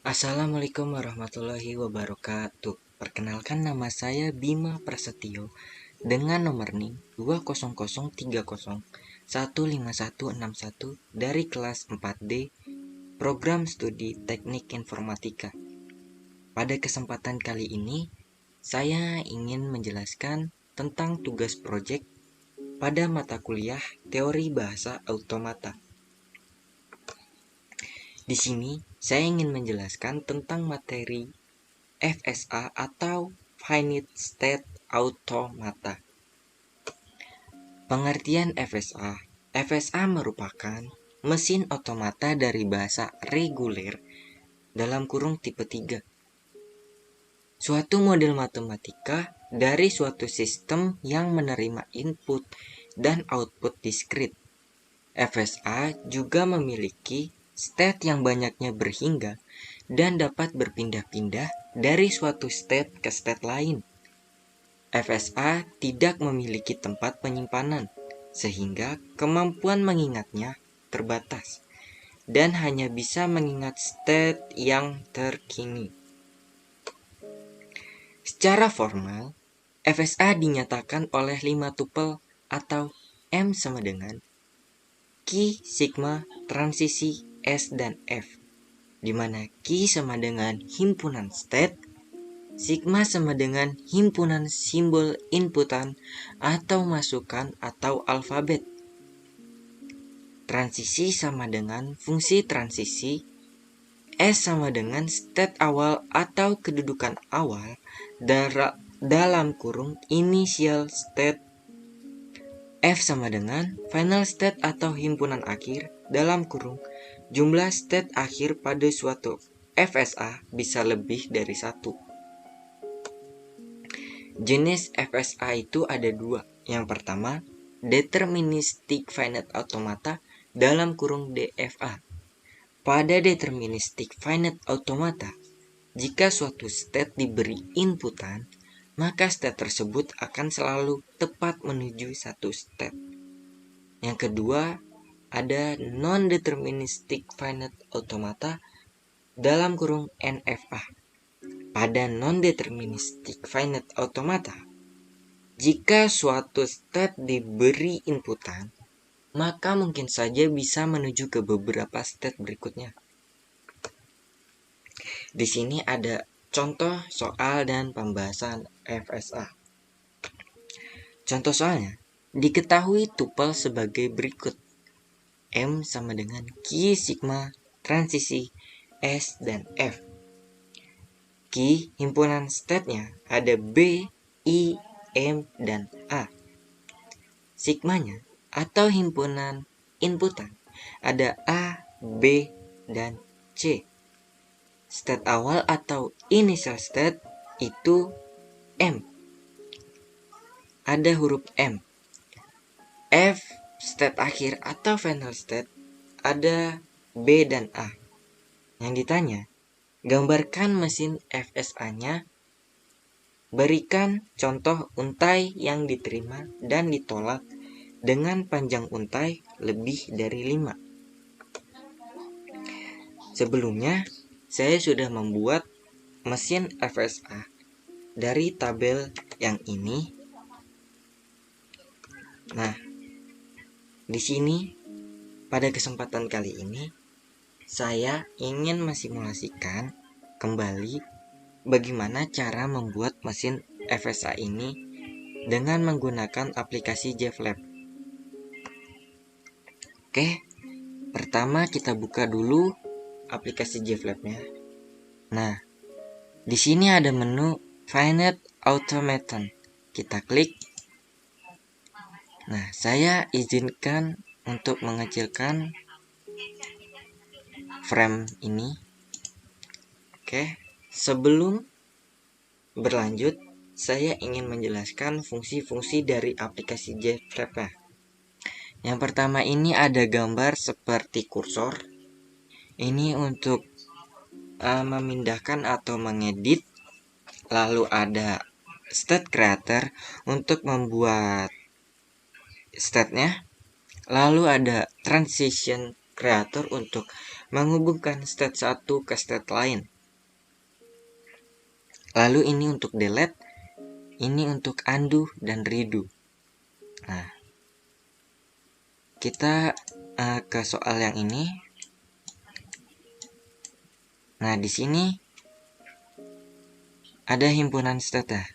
Assalamualaikum warahmatullahi wabarakatuh. Perkenalkan, nama saya Bima Prasetyo dengan nomor NIM 20030151161 dari kelas 4D Program Studi Teknik Informatika. Pada kesempatan kali ini, saya ingin menjelaskan tentang tugas proyek pada mata kuliah Teori Bahasa Automata. Di sini, saya ingin menjelaskan tentang materi FSA atau Finite State Automata. Pengertian FSA. FSA merupakan mesin otomata dari bahasa reguler dalam kurung tipe 3. Suatu model matematika dari suatu sistem yang menerima input dan output diskrit. FSA juga memiliki state yang banyaknya berhingga dan dapat berpindah-pindah dari suatu state ke state lain. FSA tidak memiliki tempat penyimpanan, sehingga kemampuan mengingatnya terbatas, dan hanya bisa mengingat state yang terkini. Secara formal, FSA dinyatakan oleh 5 tupel atau M sama dengan Q, sigma, transisi, S, dan F, di mana Q sama dengan himpunan state, sigma sama dengan himpunan simbol inputan atau masukan atau alfabet, transisi sama dengan fungsi transisi, S sama dengan state awal atau kedudukan awal dalam kurung initial state, F sama dengan final state atau himpunan akhir dalam kurung jumlah state akhir pada suatu FSA bisa lebih dari satu. Jenis FSA itu ada dua. Yang pertama, Deterministic Finite Automata dalam kurung DFA. Pada Deterministic Finite Automata, jika suatu state diberi inputan, maka state tersebut akan selalu tepat menuju satu state. Yang kedua, ada Non-Deterministic Finite Automata dalam kurung NFA. Pada Non-Deterministic Finite Automata, jika suatu state diberi inputan, maka mungkin saja bisa menuju ke beberapa state berikutnya. Di sini ada contoh soal dan pembahasan FSA. Contoh soalnya, diketahui tupel sebagai berikut. M sama dengan Q sigma transisi S dan F. Q himpunan state-nya ada B, I, M, dan A. Sigmanya atau himpunan inputan ada A, B, dan C. State awal atau initial state itu M. Ada huruf M. F, state akhir atau final state, ada B dan A. Yang ditanya, gambarkan mesin FSA-nya. Berikan contoh untai yang diterima dan ditolak dengan panjang untai lebih dari 5. Sebelumnya, saya sudah membuat mesin FSA dari tabel yang ini. Nah, di sini pada kesempatan kali ini saya ingin mensimulasikan kembali bagaimana cara membuat mesin FSA ini dengan menggunakan aplikasi JFlap. Oke, pertama kita buka dulu aplikasi JFlap-nya. Nah, di sini ada menu Finite Automation. Kita klik. Nah, saya izinkan untuk mengecilkan frame ini. Oke, sebelum berlanjut, saya ingin menjelaskan fungsi-fungsi dari aplikasi JFlap. Yang pertama ini ada gambar seperti kursor. Ini untuk memindahkan atau mengedit. Lalu ada state creator untuk membuat state-nya. Lalu ada transition creator untuk menghubungkan state satu ke state lain. Lalu ini untuk delete, ini untuk undo dan redo. Nah, kita ke soal yang ini. Nah, di sini ada himpunan stata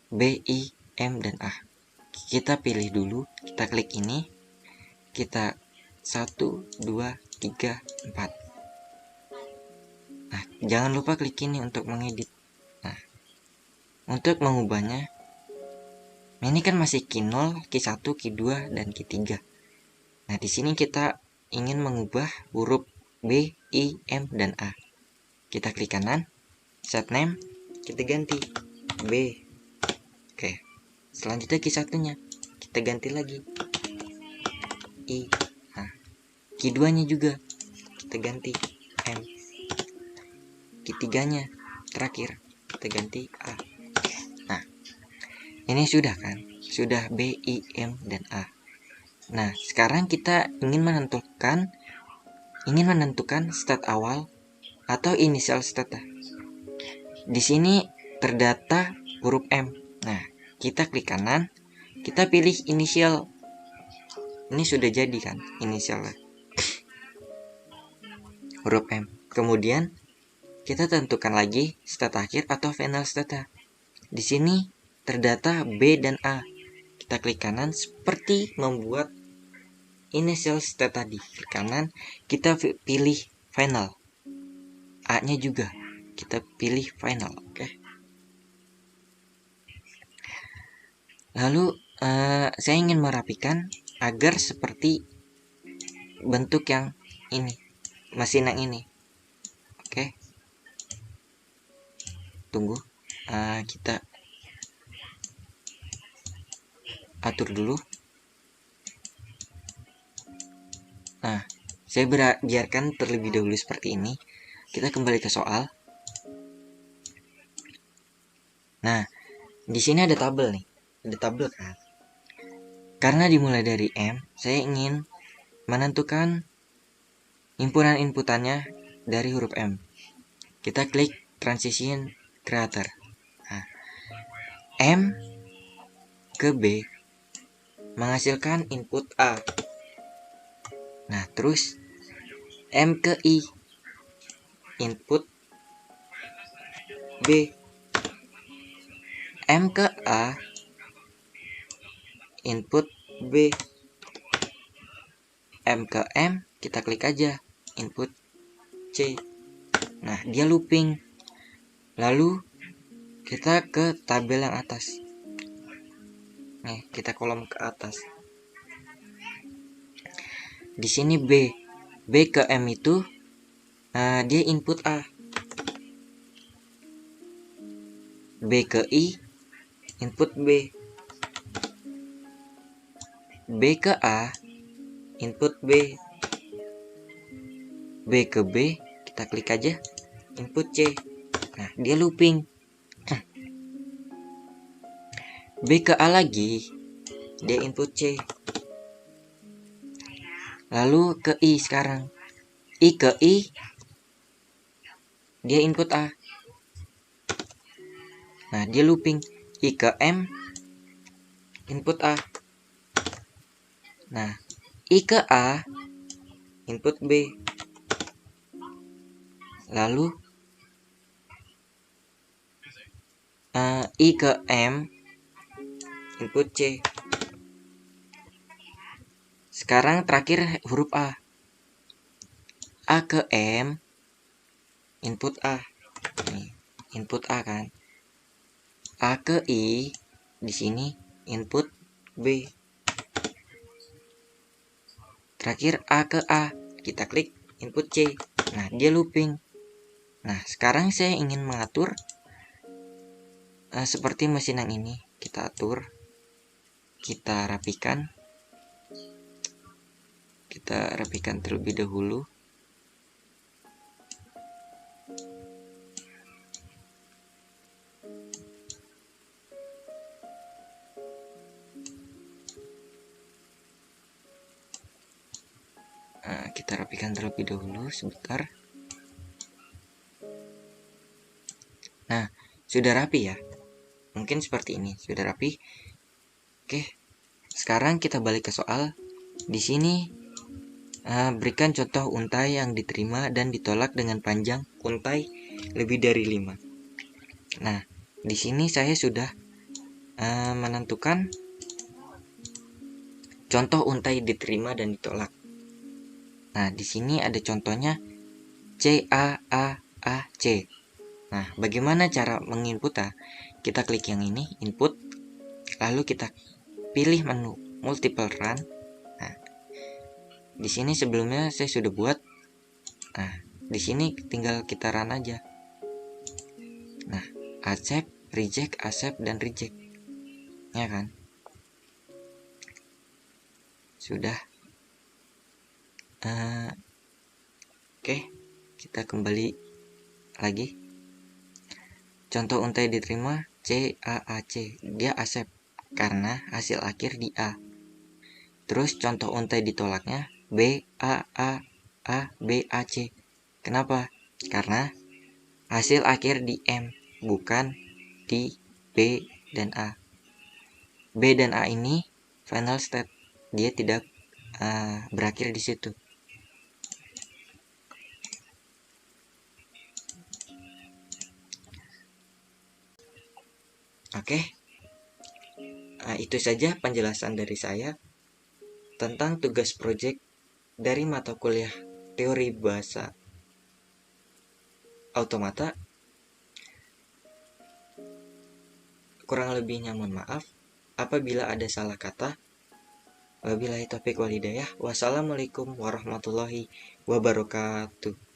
B, I, M, dan A. Kita pilih dulu, kita klik ini. Kita 1, 2, 3, 4. Nah, jangan lupa klik ini untuk mengedit. Nah, untuk mengubahnya, ini kan masih Q0, Q1, Q2, dan Q3. Nah, di sini kita ingin mengubah huruf B, I, M, dan A. Kita klik kanan, set name, kita ganti B. Oke. Selanjutnya Q1-nya kita ganti lagi I. Nah, Q2-nya juga kita ganti M. Q3-nya terakhir kita ganti A. Nah, ini sudah kan? Sudah B, I, M, dan A. Nah, sekarang kita ingin menentukan stat awal atau inisial stat. Di sini terdata huruf M. Nah, kita klik kanan, kita pilih inisial. Ini sudah jadi kan inisialnya, huruf M. Kemudian kita tentukan lagi stat akhir atau final stat. Di sini terdata B dan A. Kita klik kanan seperti membuat inisial stat tadi. Klik kanan, kita pilih final. A-nya juga kita pilih final. Oke. Lalu saya ingin merapikan agar seperti bentuk yang ini, mesin yang ini. Oke. Tunggu. Kita atur dulu. Nah, saya biarkan terlebih dahulu seperti ini. Kita kembali ke soal. Nah, di sini ada tabel nih. Ada tabel kan? Karena dimulai dari M, saya ingin menentukan himpunan inputannya dari huruf M. Kita klik transition creator. Nah, M ke B menghasilkan input A. Nah, terus M ke I input B. M ke A input B. M ke M kita klik aja input C. Nah, dia looping. Lalu kita ke tabel yang atas. Nih, kita kolom ke atas. Di sini B. B ke M itu dia input A. B ke I input B. B ke A input B. B ke B kita klik aja input C. Nah, dia looping. B ke A lagi dia input C. Lalu ke I sekarang. I ke I dia input A. Nah, dia looping. I ke M input A. Nah, I ke A input B. Lalu I ke M input C. Sekarang terakhir huruf A. A ke M input A. Nih, input A kan. A ke I di sini input B. Terakhir A ke A, kita klik input C. Nah, dia looping. Nah, sekarang saya ingin mengatur seperti mesin yang ini. Kita atur, kita rapikan. Kita rapikan terlebih dahulu. Kita rapikan terlebih dahulu sebentar. Nah, Sudah rapi ya? Mungkin seperti ini, sudah rapi. Oke, sekarang kita balik ke soal. Di sini berikan contoh untai yang diterima dan ditolak dengan panjang untai lebih dari 5. Nah, di sini saya sudah menentukan contoh untai diterima dan ditolak. Nah, di sini ada contohnya C A A A C. Nah, bagaimana cara menginput? Kita klik yang ini, input, lalu kita pilih menu multiple run. Nah, di sini sebelumnya saya sudah buat. Nah, di sini tinggal kita run aja. Nah, accept, accept, dan reject. Ya kan? Sudah. Oke, kita kembali lagi. Contoh untai diterima C A A C, dia accept karena hasil akhir di A. Terus contoh untai ditolaknya B A A A B A C. Kenapa? Karena hasil akhir di M, bukan di B dan A. B dan A ini final state, dia tidak berakhir di situ. Oke, itu saja penjelasan dari saya tentang tugas proyek dari mata kuliah teori bahasa automata. Kurang lebihnya mohon maaf apabila ada salah kata. Wabillahi taufiq wal hidayah. Wassalamualaikum warahmatullahi wabarakatuh.